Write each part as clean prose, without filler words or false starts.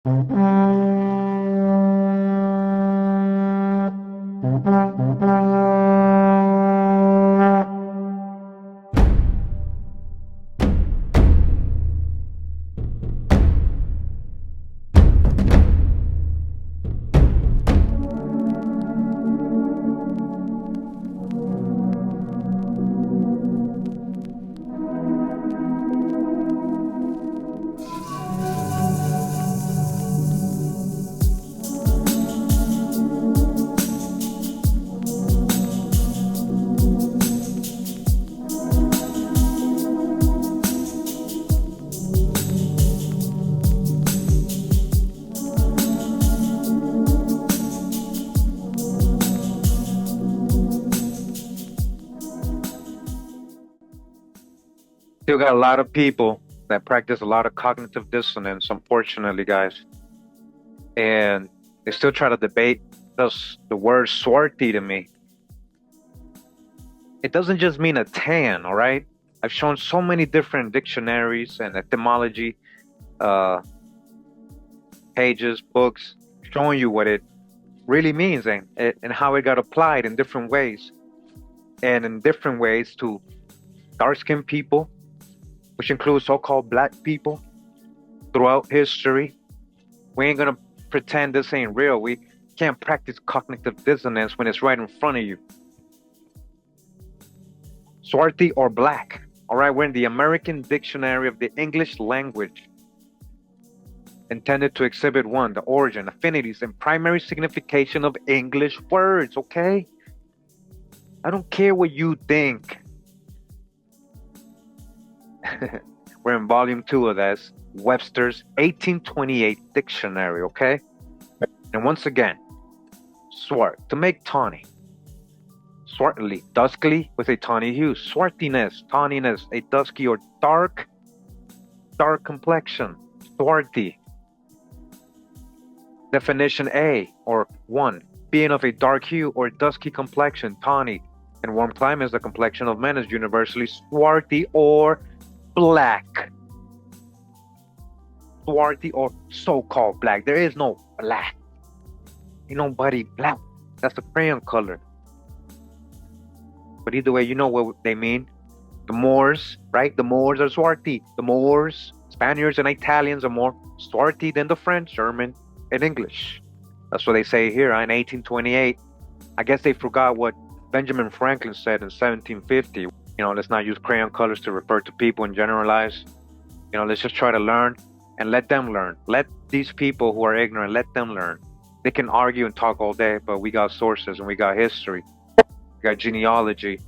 Still got a lot of people that practice a lot of cognitive dissonance, unfortunately, guys. And they still try to debate the word swarty to me. It doesn't just mean a tan, all right? I've shown so many different dictionaries and etymology pages, books, showing you what it really means and how it got applied in different ways. And in different ways to dark-skinned people, which includes so-called black people throughout history. We ain't gonna pretend this ain't real. We can't practice cognitive dissonance when it's right in front of you. Swarty or black. All right, we're in the American Dictionary of the English Language, intended to exhibit one, the origin, affinities, and primary signification of English words, okay? I don't care what you think. We're in volume 2 of this, Webster's 1828 dictionary, okay? And once again, swart, to make tawny. Swartly, duskly with a tawny hue. Swartiness, tawniness, a dusky or dark complexion. Swarty. Definition A, or 1, being of a dark hue or dusky complexion, tawny. In warm climates, the complexion of men is universally swarty or black. Swarty or so-called black. There is no black. Ain't nobody black. That's the crayon color. But either way, you know what they mean. The Moors, right? The Moors are swarty. The Moors, Spaniards, and Italians are more swarty than the French, German, and English. That's what they say here in 1828. I guess they forgot what Benjamin Franklin said in 1750. You know, let's not use crayon colors to refer to people and generalize. You know, let's just try to learn and let them learn. Let these people who are ignorant, let them learn. They can argue and talk all day, but we got sources and we got history. We got genealogy,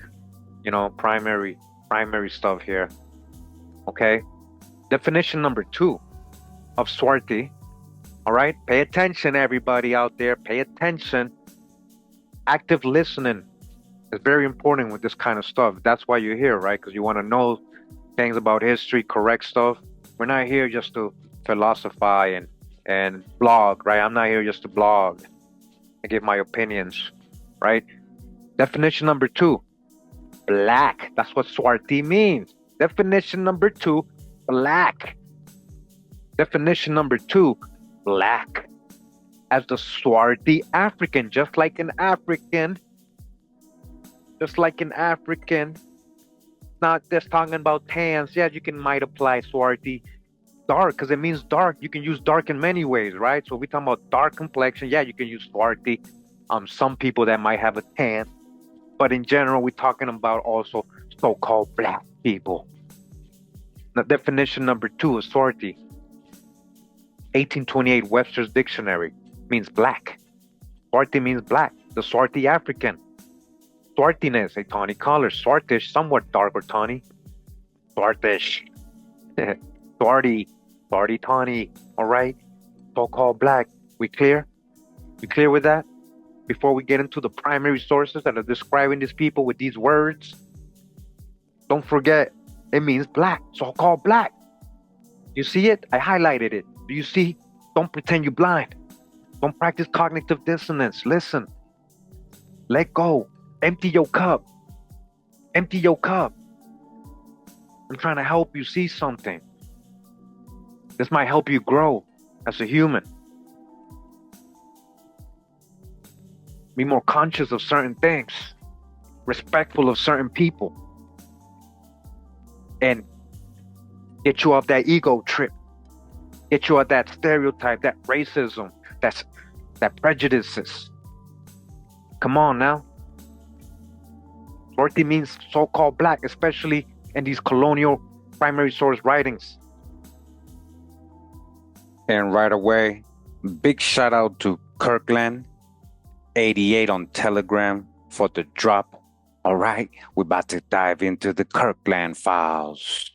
you know, primary stuff here. Okay? Definition number 2 of swarty. All right? Pay attention, everybody out there. Pay attention. Active listening is very important with this kind of stuff. That's why you're here, right? Because you want to know things about history, correct stuff. We're not here just to philosophize and blog, right? I'm not here just to blog and give my opinions, right? Definition number 2, black. That's what swarty means. Definition number 2, black. Definition number 2, black. As the swarty African, just like an African. Not just talking about tans. Yeah, you might apply swarty. Dark, because it means dark. You can use dark in many ways, right? So if we talking about dark complexion, yeah, you can use swarty. Some people that might have a tan. But in general, we're talking about also so-called black people. The definition number 2 is swarty. 1828 Webster's Dictionary means black. Swarty means black. The swarty African. Swartiness, a tawny color. Swartish, somewhat dark or tawny. Swartish. Swarty, tawny. All right. So-called black. We clear? We clear with that? Before we get into the primary sources that are describing these people with these words, don't forget, it means black, so-called black. You see it? I highlighted it. Do you see? Don't pretend you're blind. Don't practice cognitive dissonance. Listen. Let go. Empty your cup. Empty your cup. I'm trying to help you see something. This might help you grow. as a human. Be more conscious of certain things, respectful of certain people, and get you off that ego trip, get you off that stereotype, that racism, that prejudices. Come on now. Swarty means so-called black, especially in these colonial primary source writings. And right away, big shout out to Kirkland, 88 on Telegram for the drop. All right, we're about to dive into the Kirkland files.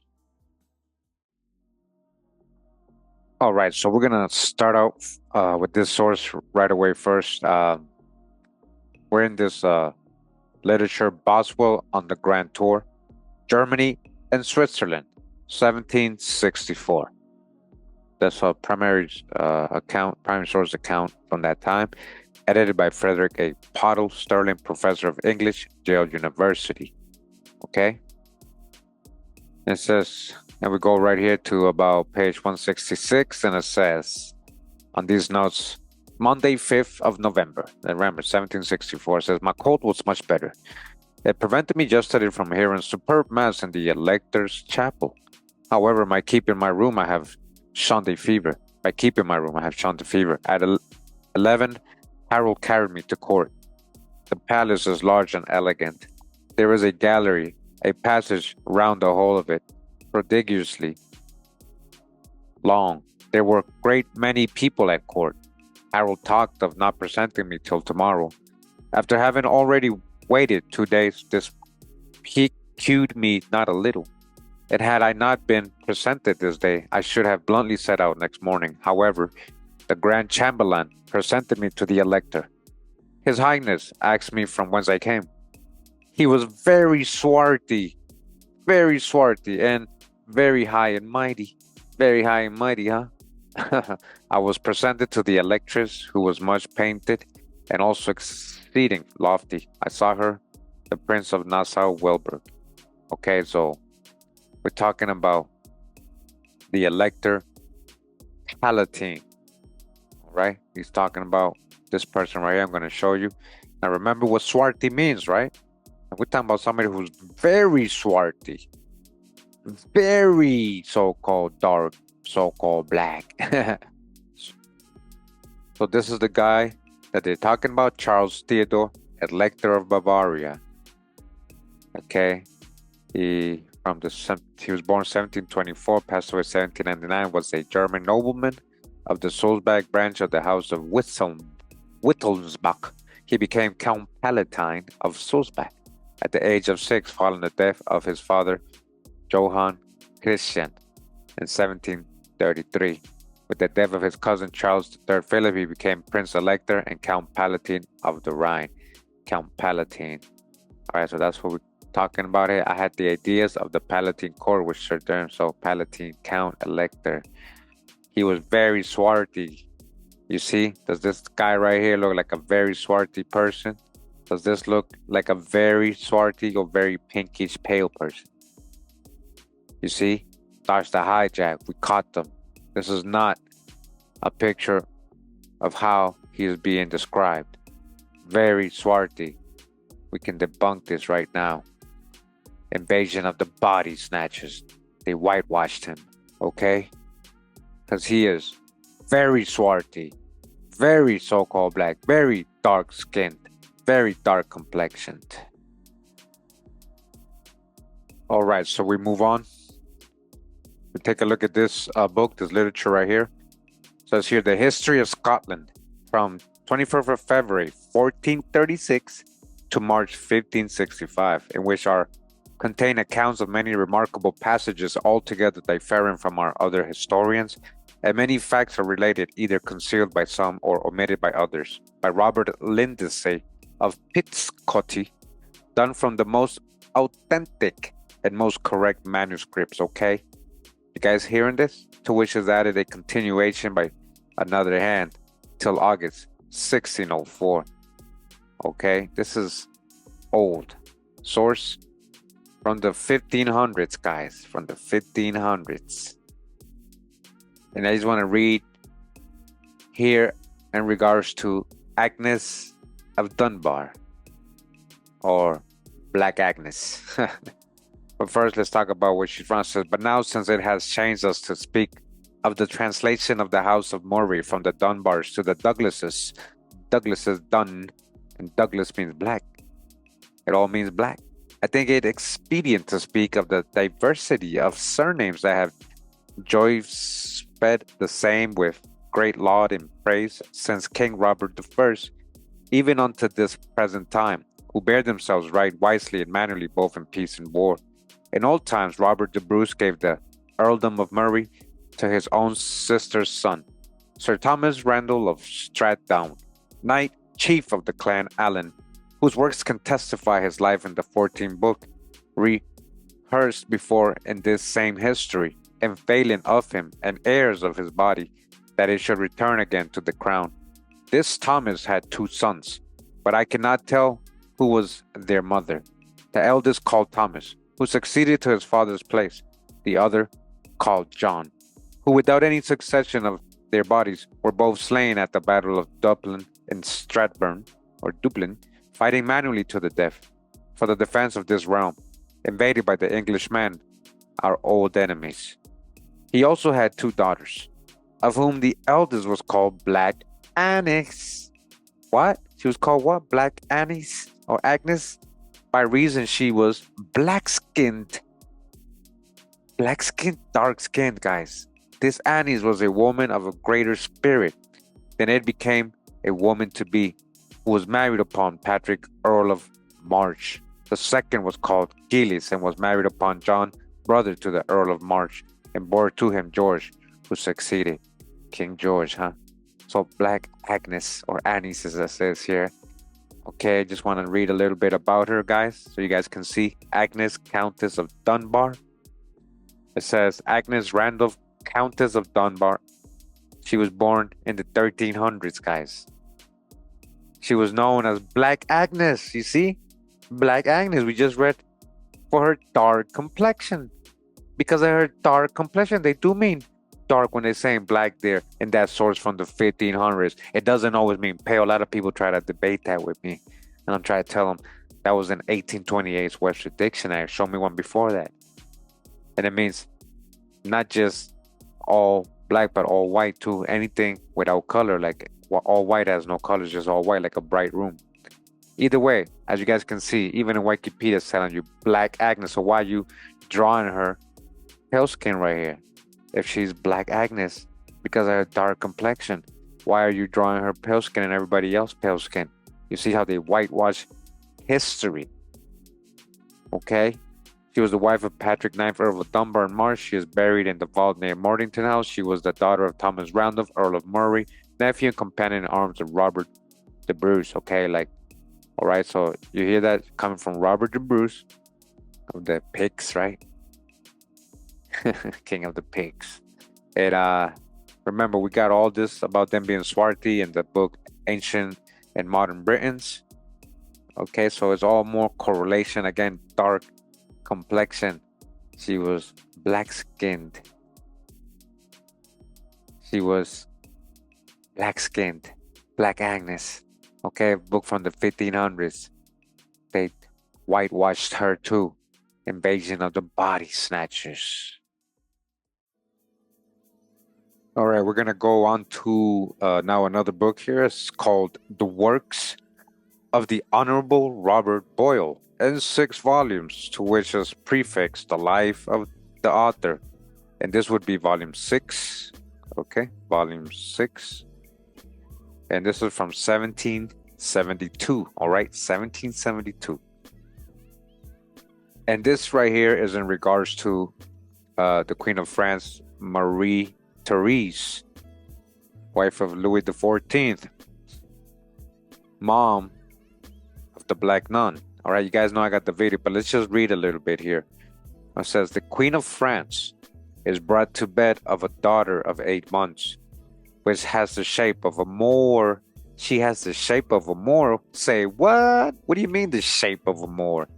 All right, so we're going to start out with this source right away first. We're in this literature, Boswell on the Grand Tour, Germany and Switzerland, 1764. That's a primary source account from that time, edited by Frederick A. Pottle, Sterling Professor of English, Yale University. Okay? It says, and we go right here to about page 166, and it says, on these notes, Monday, 5th of November, remember, 1764, says, my cold was much better. It prevented me yesterday from hearing superb mass in the elector's chapel. However, by keeping my room, I have shunned a fever. At 11, Harold carried me to court. The palace is large and elegant. There is a gallery, a passage round the whole of it, prodigiously long. There were great many people at court. Harold talked of not presenting me till tomorrow. After having already waited 2 days, this piqued me not a little. And had I not been presented this day, I should have bluntly set out next morning. However, the Grand Chamberlain presented me to the elector. His Highness asked me from whence I came. He was very swarty, and very high and mighty. Very high and mighty, huh? I was presented to the electress, who was much painted and also exceeding lofty. I saw her, the Prince of Nassau-Weilburg. Okay, so we're talking about the elector Palatine. All right, he's talking about this person right here. I'm going to show you. Now remember what swarty means, right? And we're talking about somebody who's very swarty, very so-called dark, so-called black. So this is the guy that they're talking about, Charles Theodore, Elector of Bavaria. Okay, he was born 1724, passed away 1799. Was a German nobleman of the Sulzbach branch of the House of Wittelsbach. He became Count Palatine of Sulzbach at the age of 6, following the death of his father, Johann Christian, in 1733. With the death of his cousin Charles III Philip, he became Prince Elector and Count Palatine of the Rhine. Count Palatine. All right, so that's what we're talking about here. I had the ideas of the Palatine Court, which are termed so Palatine, Count, Elector. He was very swarty. You see, does this guy right here look like a very swarty person? Does this look like a very swarty or very pinkish pale person? You see, that's the hijack. We caught them. This is not a picture of how he is being described. Very swarty. We can debunk this right now. Invasion of the body snatchers. They whitewashed him, okay? Because he is very swarty, very so-called black, very dark-skinned, very dark complexioned. All right, so we move on. We take a look at this book, this literature right here. It says here, The History of Scotland from 24th of February, 1436 to March 1565, in which are contain accounts of many remarkable passages altogether differing from our other historians, and many facts are related, either concealed by some or omitted by others. By Robert Lindesay of Pittscotty, done from the most authentic and most correct manuscripts, okay? You guys hearing this? To which is added a continuation by another hand till August 1604. Okay, this is old. Source from the 1500s, guys, from the 1500s. And I just want to read here in regards to Agnes of Dunbar, or Black Agnes. But first, let's talk about what she's from. It says, but now, since it has changed us to speak of the translation of the House of Moret from the Dunbars to the Douglases, Douglas is Dun, and Douglas means black. It all means black. I think it expedient to speak of the diversity of surnames that have joy sped the same with great laud and praise since King Robert I, even unto this present time, who bear themselves right wisely and mannerly both in peace and war. In old times, Robert the Bruce gave the earldom of Murray to his own sister's son, Sir Thomas Randall of Stratdown, knight chief of the clan Allen, whose works can testify his life in the 14th book, rehearsed before in this same history, and failing of him and heirs of his body, that it should return again to the crown. This Thomas had 2 sons, but I cannot tell who was their mother. The eldest called Thomas, who succeeded to his father's place, the other called John, who without any succession of their bodies were both slain at the battle of Dublin and Stratburn, or Dublin, fighting manually to the death, for the defense of this realm, invaded by the Englishmen, our old enemies. He also had 2 daughters, of whom the eldest was called Black Agnes. What? She was called what? Black Agnes or Agnes? By reason she was black-skinned. Black-skinned, dark-skinned, guys. This Agnes was a woman of a greater spirit than it became a woman to be, who was married upon Patrick, Earl of March. The second was called Gillis and was married upon John, brother to the Earl of March, and bore to him George, who succeeded King George, huh? So Black Agnes, or Agnes as it says here. Okay, I just want to read a little bit about her, guys, so you guys can see. Agnes, Countess of Dunbar. It says Agnes Randolph, Countess of Dunbar. She was born in the 1300s, guys. She was known as Black Agnes, you see? Black Agnes, we just read for her dark complexion. Because of her dark complexion, they do mean dark when they're saying black there in that source from the 1500s. It doesn't always mean pale. A lot of people try to debate that with me. And I'm trying to tell them that was in 1828's Webster Dictionary. Show me one before that. And it means not just all black, but all white too. Anything without color, like all white has no color, just all white, like a bright room. Either way, as you guys can see, even in Wikipedia it's telling you Black Agnes. So why are you drawing her pale skin right here? If she's Black Agnes, because of her dark complexion, why are you drawing her pale skin and everybody else pale skin? You see how they whitewash history. Okay? She was the wife of Patrick IX, Earl of Dunbar and March. She is buried in the vault near Mortington House. She was the daughter of Thomas Randolph, Earl of Murray, nephew and companion in arms of Robert the Bruce. Okay, like, all right, so you hear that coming from Robert the Bruce of the pigs, right? King of the pigs. And remember, we got all this about them being swarty in the book Ancient and Modern Britons. Okay, so it's all more correlation. Again, dark complexion. She was black-skinned. She was black-skinned. Black Agnes. Okay, book from the 1500s. They whitewashed her too. Invasion of the Body Snatchers. All right, we're going to go on to now another book here. It's called The Works of the Honorable Robert Boyle, in 6 volumes, to which is prefixed the life of the author. And this would be volume 6. Okay, volume 6. And this is from 1772. All right, 1772. And this right here is in regards to the Queen of France, Marie Therese, wife of Louis XIV, mom of the Black Nun. All right, you guys know I got the video, but let's just read a little bit here. It says, the Queen of France is brought to bed of a daughter of 8 months, which has the shape of a Moor. She has the shape of a Moor. Say, what? What do you mean the shape of a Moor?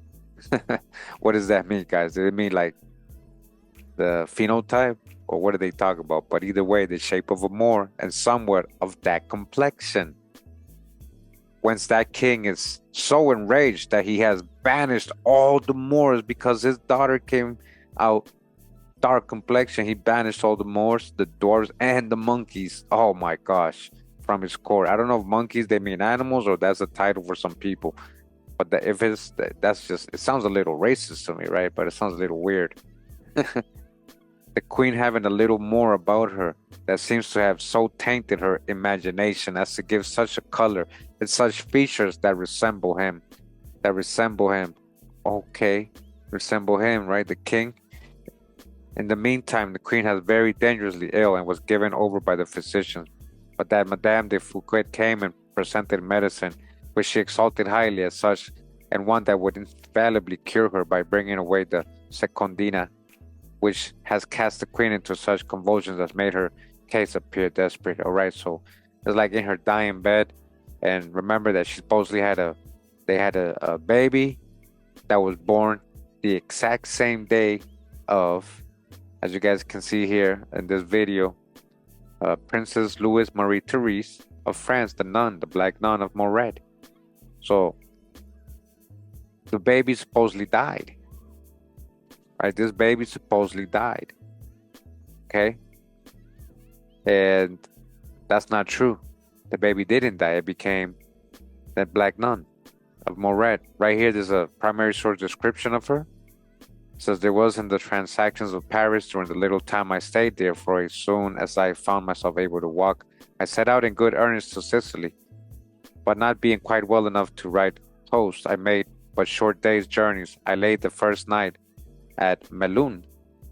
What does that mean, guys? Does it mean like the phenotype or what do they talk about? But either way, the shape of a Moor and somewhat of that complexion. Whence that king is so enraged that he has banished all the Moors because his daughter came out dark complexion. He banished all the Moors, the dwarves, and the monkeys. Oh my gosh, from his court. I don't know if monkeys they mean animals or that's a title for some people. But if it's that's just it sounds a little racist to me, right? But it sounds a little weird. The queen having a little more about her that seems to have so tainted her imagination as to give such a color and such features that resemble him. Okay, resemble him, right? The king. In the meantime, the queen has very dangerously ill and was given over by the physicians. But that Madame de Fouquet came and presented medicine, which she exalted highly as such, and one that would infallibly cure her by bringing away the secondina, which has cast the queen into such convulsions as made her case appear desperate. All right, so it's like in her dying bed, and remember that she supposedly had a baby that was born the exact same day of, as you guys can see here in this video, Princess Louise Marie Therese of France, the nun, the black nun of Moret. So the baby supposedly died. Right, this baby supposedly died. Okay, and that's not true. The baby didn't die. It became that black nun of Moret. Right here, there's a primary source description of her. It says there was in the transactions of Paris during the little time I stayed there, for as soon as I found myself able to walk, I set out in good earnest to Sicily. But not being quite well enough to ride post, I made but short days' journeys. I laid the first night at Melun,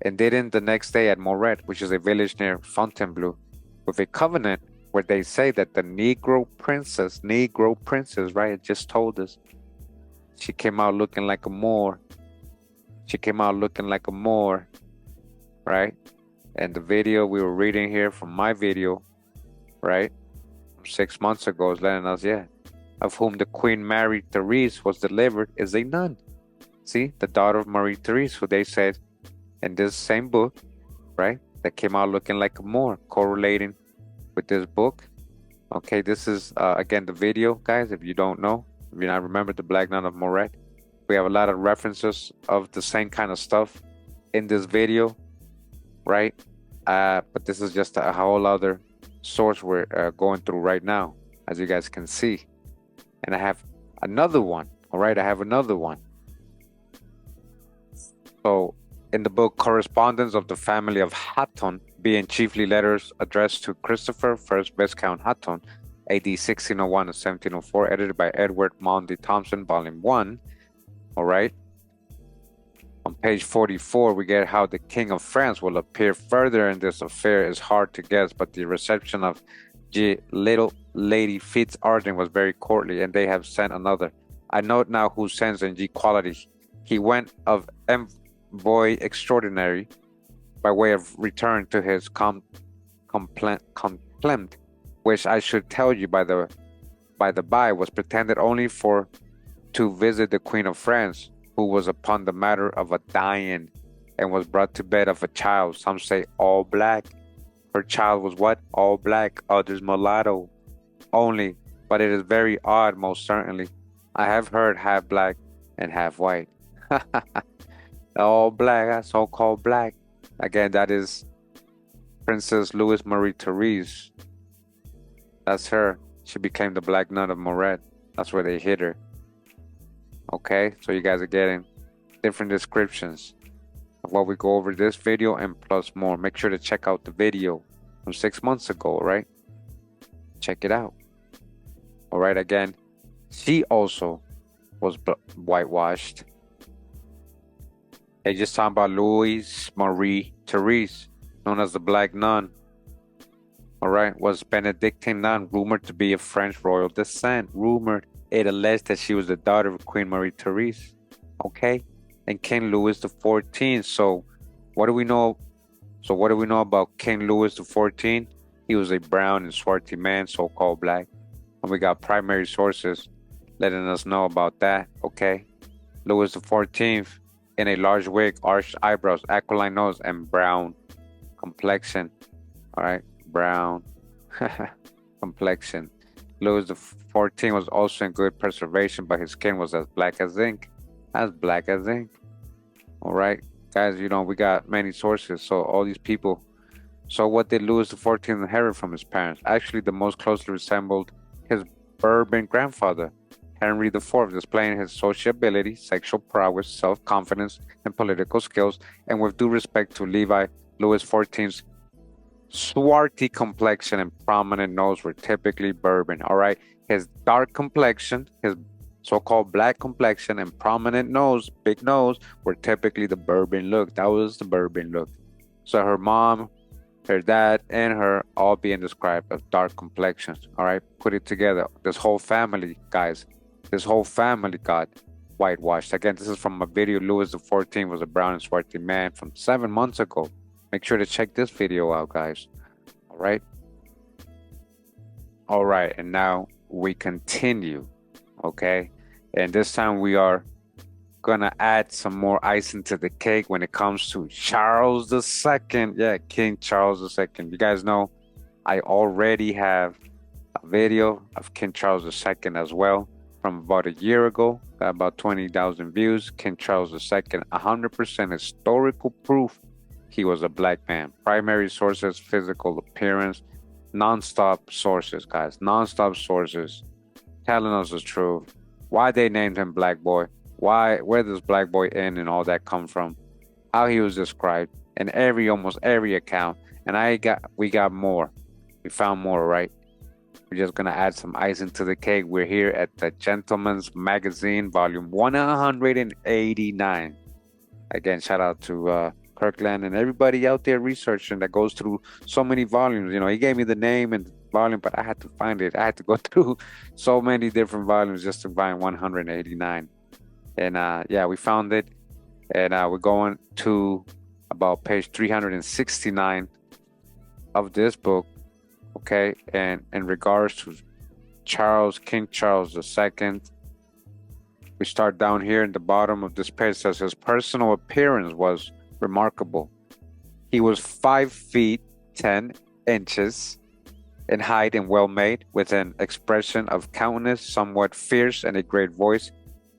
and did in the next day at Moret, which is a village near Fontainebleau, with a covenant where they say that the Negro princess, right, it just told us, she came out looking like a Moor. Right? And the video we were reading here from my video, right, from 6 months ago is letting us, of whom the Queen Marie Therese was delivered is a nun. See, the daughter of Marie Therese, who they said in this same book, right, that came out looking like a Moor, correlating with this book. Okay, this is, again, the video, guys, if you don't know, if you not remember the Black Nun of Moret. We have a lot of references of the same kind of stuff in this video, right? But this is just a whole other source we're going through right now, as you guys can see. And I have another one, all right? I have another one. So, in the book Correspondence of the Family of Hatton, being chiefly letters addressed to Christopher, 1st Viscount Hatton, AD 1601 to 1704, edited by Edward Maundy Thompson, Volume 1. All right. On page 44, we get how the King of France will appear further in this affair is hard to guess, but the reception of G. Little Lady Fitzarden was very courtly, and they have sent another. I note now who sends in G. quality. He went of envoy extraordinary by way of return to his complaint, which I should tell you by the by was pretended only for to visit the Queen of France, who was upon the matter of a dying, and was brought to bed of a child, some say all black. Her child was what? All black, others mulatto only, but it is very odd, most certainly. I have heard half black and half white. All black, so-called black. Again, that is Princess Louise Marie Therese. That's her. She became the Black Nun of Moret. That's where they hid her. Okay, so you guys are getting different descriptions of what we go over this video and plus more. Make sure to check out the video from 6 months ago, right? Check it out. All right, again, she also was whitewashed. They just talking about Louise Marie Therese, known as the Black Nun. All right, was Benedictine nun, rumored to be of French royal descent. Rumored. It alleged that she was the daughter of Queen Marie Therese. Okay, and King Louis XIV. So, what do we know? So, what do we know about King Louis XIV? He was a brown and swarty man, so-called black. And we got primary sources letting us know about that. Okay, Louis XIV in a large wig, arched eyebrows, aquiline nose, and brown complexion, all right, brown complexion. Louis the 14th was also in good preservation, but his skin was as black as ink. As black as ink. All right, guys, we got many sources. So all these people. So what did Louis the 14th inherit from his parents? Actually, the most closely resembled his Bourbon grandfather, Henry the Fourth, displaying his sociability, sexual prowess, self-confidence, and political skills. And with due respect to Levi, Louis XIV's swarty complexion and prominent nose were typically Bourbon. All right, his dark complexion, his so-called black complexion, and prominent nose, big nose, were typically the Bourbon look. That was the Bourbon look. So her mom, her dad, and her all being described as dark complexions. All right, put it together. This whole family, guys, this whole family got whitewashed. Again, this is from a video. Louis the 14th was a brown and swarty man from 7 months ago. Make sure to check this video out, guys. All right. All right, and now we continue. Okay, and this time we are gonna add some more icing to the cake when it comes to Charles II. Yeah, King Charles II. You guys know I already have a video of King Charles II as well from about a year ago. Got about 20,000 views. King Charles II, 100% historical proof he was a black man. Primary sources, physical appearance, non-stop sources, guys. Non-stop sources telling us the truth. Why they named him Black Boy? Where does Black Boy in and all that come from? How he was described in almost every account. And we got more. We found more, right? We're just gonna add some icing to the cake. We're here at the Gentleman's Magazine, volume 189. Again, shout out to Kirkland and everybody out there researching that goes through so many volumes. He gave me the name and volume, but I had to find it. I had to go through so many different volumes just to find 189. And yeah, we found it. And we're going to about page 369 of this book. Okay, and in regards to King Charles II, we start down here in the bottom of this page. Says his personal appearance was remarkable. He was 5 feet 10 inches in height and well made, with an expression of countenance somewhat fierce and a great voice.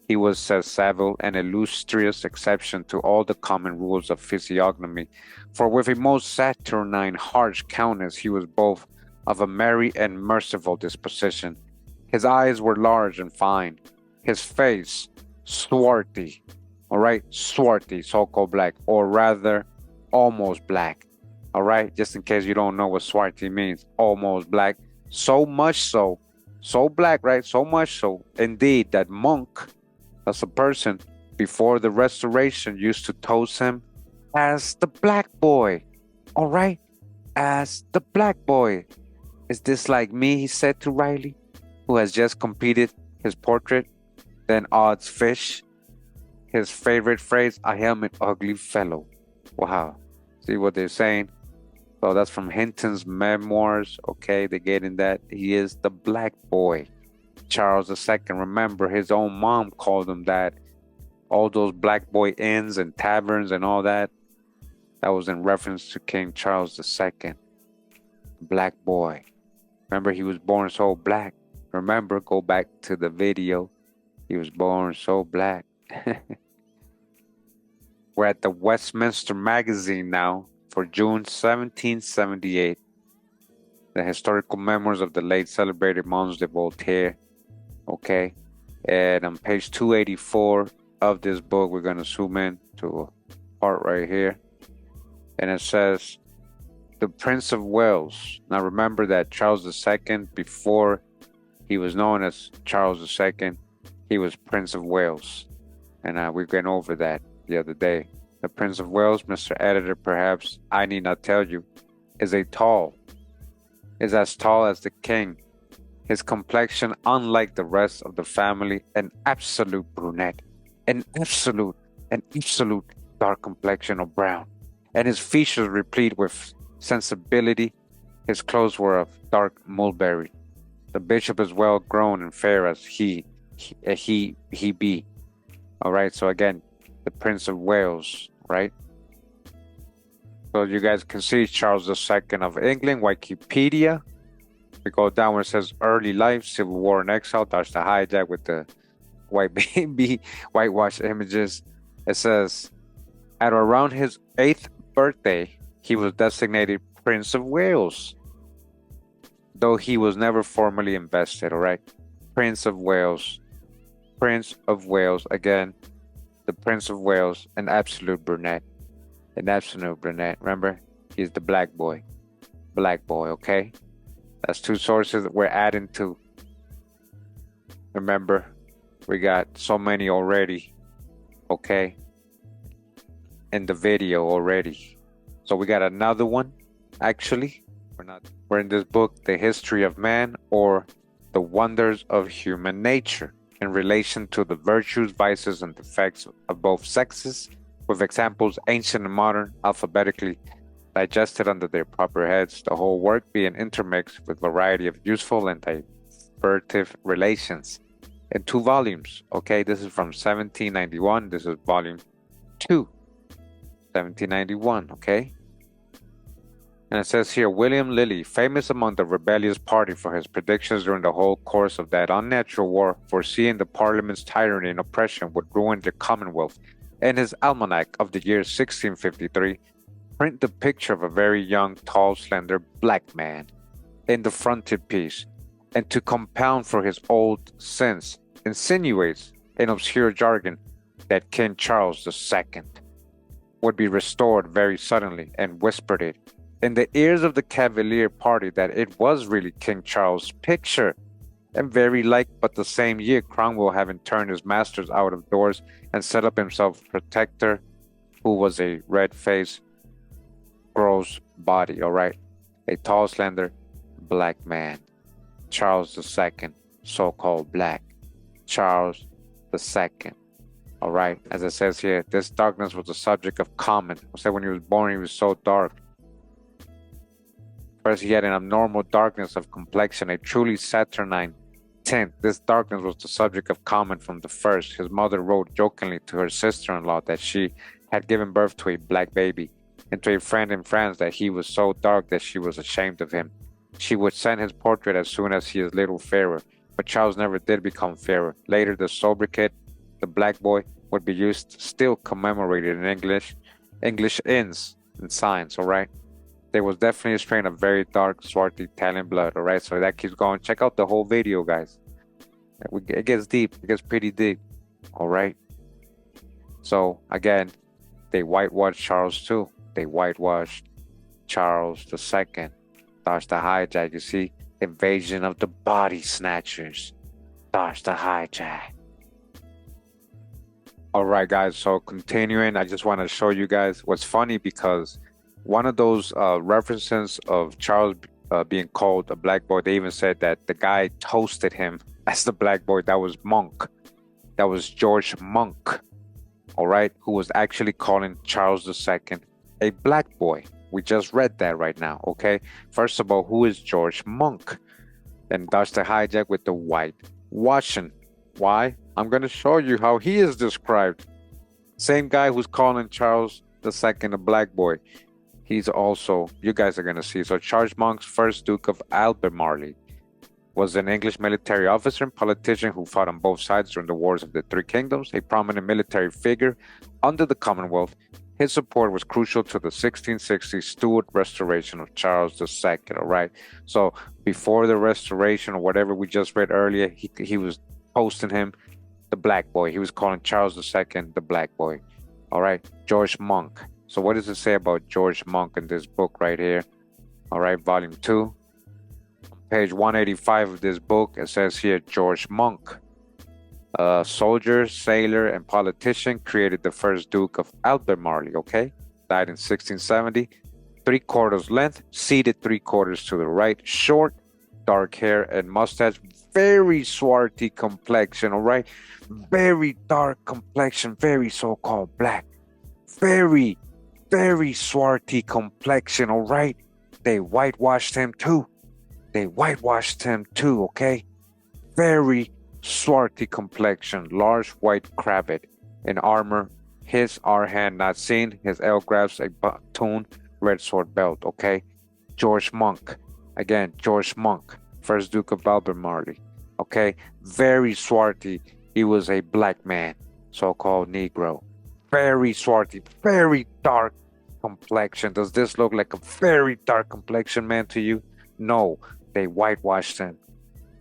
He was, says Saville, an illustrious exception to all the common rules of physiognomy, for with a most saturnine, harsh countenance, he was both of a merry and merciful disposition. His eyes were large and fine, his face swarty, all right, swarty, so-called black, or rather, almost black, all right, just in case you don't know what swarty means, almost black, so much so black, right, so much so, indeed, that Monk, that's a person, before the Restoration, used to toast him as the Black Boy, all right, as the Black Boy. Is this like me, he said to Riley, who has just completed his portrait? Then odds fish. His favorite phrase, I am an ugly fellow. Wow. See what they're saying? So that's from Hinton's memoirs. Okay, they're getting that. He is the Black Boy. Charles II. Remember, his own mom called him that. All those Black Boy inns and taverns and all that. That was in reference to King Charles II. Black Boy. Remember, he was born so black. Remember, go back to the video. He was born so black. We're at the Westminster Magazine now for June 1778. The historical memoirs of the late celebrated Mons de Voltaire. Okay. And on page 284 of this book, we're going to zoom in to a part right here. And it says, the Prince of Wales. Now remember that Charles II, before he was known as Charles II, he was Prince of Wales. And we went over that the other day. The Prince of Wales, Mr. Editor, perhaps I need not tell you, is as tall as the king. His complexion, unlike the rest of the family, an absolute brunette, an absolute dark complexion of brown, and his features replete with sensibility. His clothes were of dark mulberry. The bishop is well grown and fair as he be. All right. So again, the Prince of Wales, right? So you guys can see Charles II of England, Wikipedia. We go down where it says early life, civil war and exile. That's the hijack with the white baby, whitewash images. It says, at around his 8th birthday, he was designated Prince of Wales, though he was never formally invested, all right? Prince of Wales. Prince of Wales. Again, the Prince of Wales, an absolute brunette. An absolute brunette. Remember, he's the black boy. Black boy, okay? That's two sources that we're adding to. Remember, we got so many already, okay? In the video already. So we got another one, actually. We're in this book, The History of Man, or The Wonders of Human Nature, in relation to the virtues, vices, and defects of both sexes, with examples ancient and modern, alphabetically digested under their proper heads, the whole work being intermixed with variety of useful and divertive relations. In 2 volumes, okay? This is from 1791. This is volume 2, 1791, okay? And it says here, William Lilly, famous among the rebellious party for his predictions during the whole course of that unnatural war, foreseeing the Parliament's tyranny and oppression would ruin the Commonwealth, in his almanac of the year 1653, print the picture of a very young, tall, slender black man in the frontispiece, and to compound for his old sins, insinuates in obscure jargon that King Charles II would be restored very suddenly, and whispered it in the ears of the Cavalier party that it was really King Charles' picture, and very like, but the same year Cromwell, having turned his masters out of doors and set up himself protector, who was a red-faced, gross body, all right, a tall, slender black man, Charles II, so-called black, Charles II. All right, as it says here, this darkness was the subject of comment. I said when he was born, he was so dark. First, he had an abnormal darkness of complexion, a truly saturnine tint. This darkness was the subject of comment from the first. His mother wrote jokingly to her sister-in-law that she had given birth to a black baby, and to a friend in France that he was so dark that she was ashamed of him. She would send his portrait as soon as he is little fairer, but Charles never did become fairer. Later, the sobriquet, the black boy, would be used, still commemorated in English inns and signs, all right? There was definitely a strain of very dark, swarty Italian blood, all right? So that keeps going. Check out the whole video, guys. It gets deep. It gets pretty deep, all right? So, again, they whitewashed Charles too. They whitewashed Charles II. That's the hijack, you see? Invasion of the body snatchers. That's the hijack. All right, guys. So continuing, I just want to show you guys what's funny, because one of those references of Charles being called a black boy, they even said that the guy toasted him as the black boy. That was Monk. That was George Monk, all right, who was actually calling Charles II a black boy. We just read that right now, okay? First of all, who is George Monk? And that's the hijack with the whitewashing. Why? I'm going to show you how he is described. Same guy who's calling Charles II a black boy. He's also, you guys are going to see. So Charles Monk's first Duke of Albemarle was an English military officer and politician who fought on both sides during the Wars of the Three Kingdoms, a prominent military figure under the Commonwealth. His support was crucial to the 1660 Stuart restoration of Charles II, all right? So before the restoration or whatever we just read earlier, he was posting him the black boy. He was calling Charles II the black boy, all right? George Monk. So what does it say about George Monk in this book right here? All right, volume 2. Page 185 of this book, it says here, George Monk, soldier, sailor, and politician, created the first Duke of Albemarle, okay? Died in 1670. 3/4 length, seated 3/4 to the right, short, dark hair and mustache, very swarty complexion, all right? Very dark complexion, very so-called black. Very, very swarty complexion, all right? They whitewashed him too. They whitewashed him too, okay? Very swarty complexion, large white cravat in armor, his our hand not seen, his L grabs a batoon red sword belt, okay? George Monk, again, George Monk, first Duke of Albemarle, okay? Very swarty. He was a black man, so-called Negro. Very swarty, very dark complexion. Does this look like a very dark complexion man to you? No, they whitewashed him.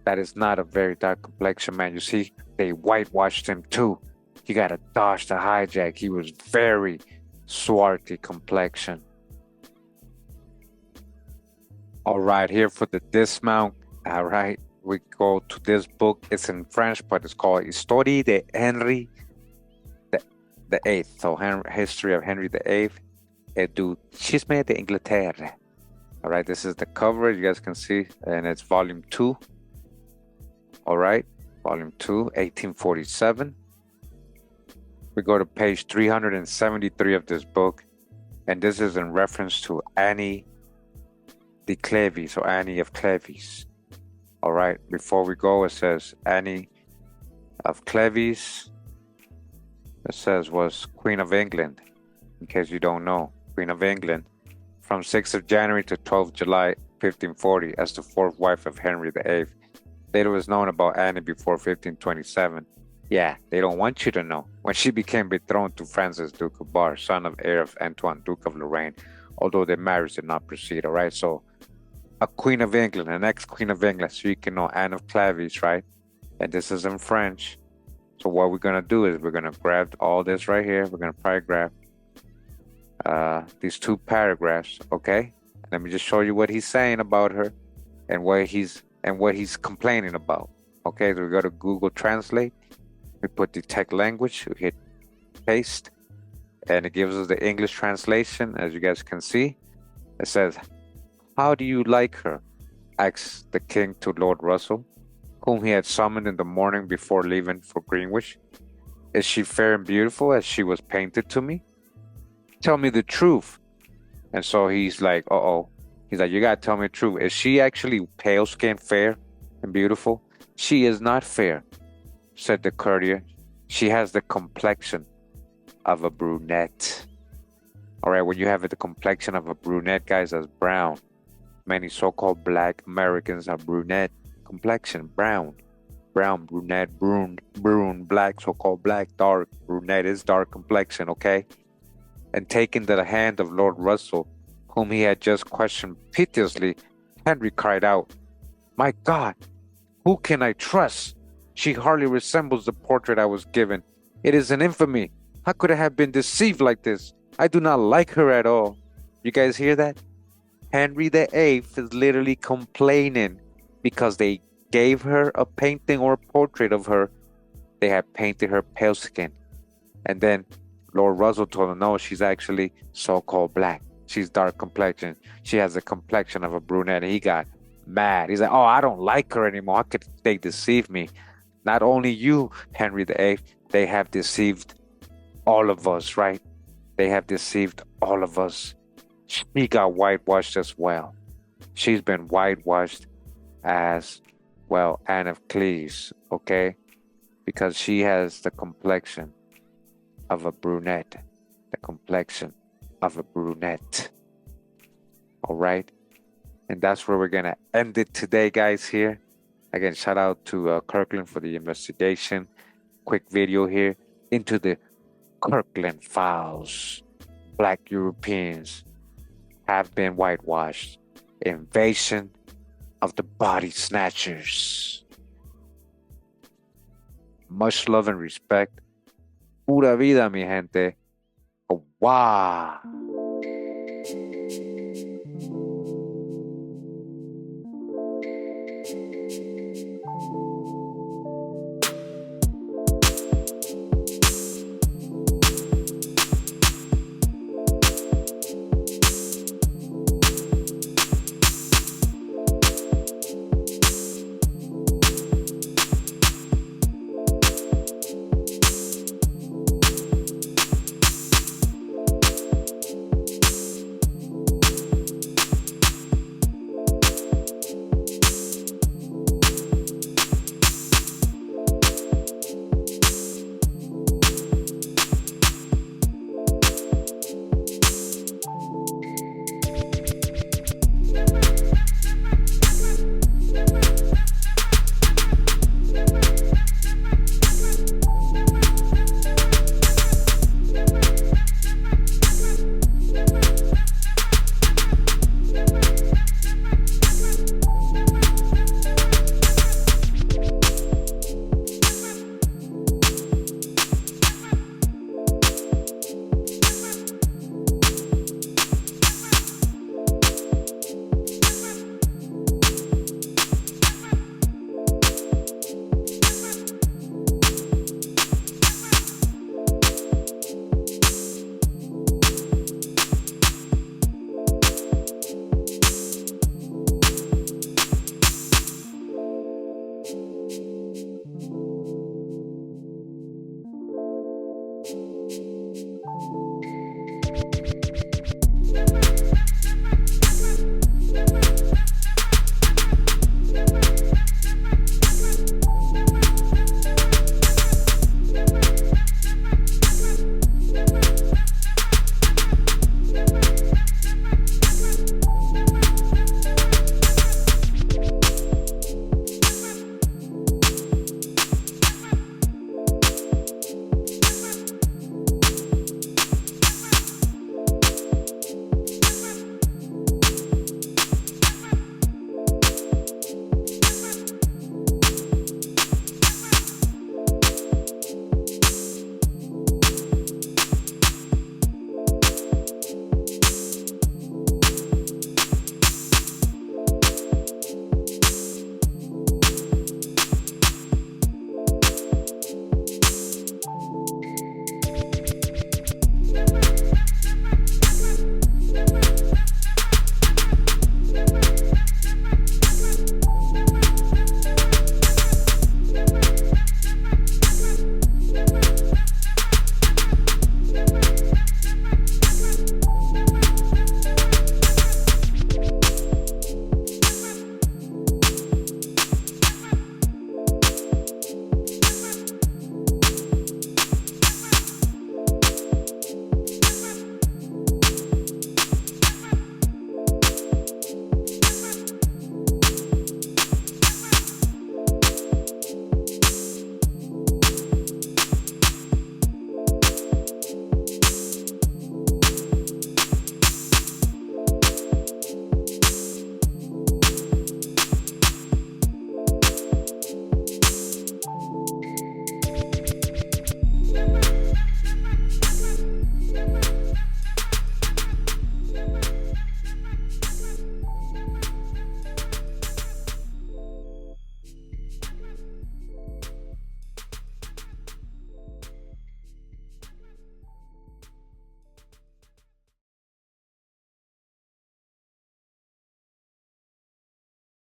That is not a very dark complexion man. You see, they whitewashed him too. You gotta dodge the hijack. He was very swarty complexion. All right, here for the dismount. All right, we go to this book. It's in French, but it's called Histoire de Henry the Eighth. So history of Henry the Eighth. Et du Chisme de Inglaterra. All right, this is the cover. You guys can see, and it's volume 2. All right, volume 2, 1847. We go to page 373 of this book, and this is in reference to Annie de Cleves, or Annie of Cleves. All right, before we go, it says Annie of Cleves, it says, was Queen of England, in case you don't know. Queen of England, from 6th of January to 12th July 1540, as the fourth wife of Henry VIII. Later was known about Annie before 1527. Yeah, they don't want you to know. When she became betrothed to Francis, Duke of Bar, son of heir of Antoine, Duke of Lorraine, although their marriage did not proceed, all right? So, a Queen of England, an ex-Queen of England, so you can know Anne of Cleves, right? And this is in French. So what we're going to do is we're going to grab all this right here. We're going to probably grab these 2 paragraphs, okay? Let me just show you what he's saying about her and what he's complaining about. Okay, so we go to Google Translate. We put detect language. We hit paste, and it gives us the English translation. As you guys can see, it says, "How do you like her?" asked the king to Lord Russell, whom he had summoned in the morning before leaving for Greenwich. "Is she fair and beautiful as she was painted to me? Tell me the truth." And so he's like, uh-oh. He's like, you gotta tell me the truth. Is she actually pale-skinned, fair, and beautiful? "She is not fair," said the courtier. "She has the complexion of a brunette." All right, when you have the complexion of a brunette, guys, that's brown. Many so-called black Americans are brunette complexion, brown, brunette, brune, black, so-called black, dark. Brunette is dark complexion, okay? And taking the hand of Lord Russell, whom he had just questioned piteously, Henry cried out, "My God, who can I trust? She hardly resembles the portrait I was given. It is an infamy. How could I have been deceived like this? I do not like her at all." You guys hear that? Henry VIII is literally complaining because they gave her a painting or a portrait of her. They had painted her pale skin. And then Lord Russell told him, no, she's actually so-called black. She's dark complexion. She has the complexion of a brunette. And he got mad. He's like, oh, I don't like her anymore. How could they deceive me? Not only you, Henry VIII, they have deceived all of us, right? They have deceived all of us. She got whitewashed as well. She's been whitewashed as well, Anne of Cleves, okay? Because she has the complexion of a brunette. The complexion of a brunette. All right? And that's where we're going to end it today, guys, here. Again, shout out to Kirkland for the investigation. Quick video here into the Kirkland files. Black Europeans have been whitewashed. Invasion of the body snatchers. Much love and respect. Pura vida, mi gente. Wow.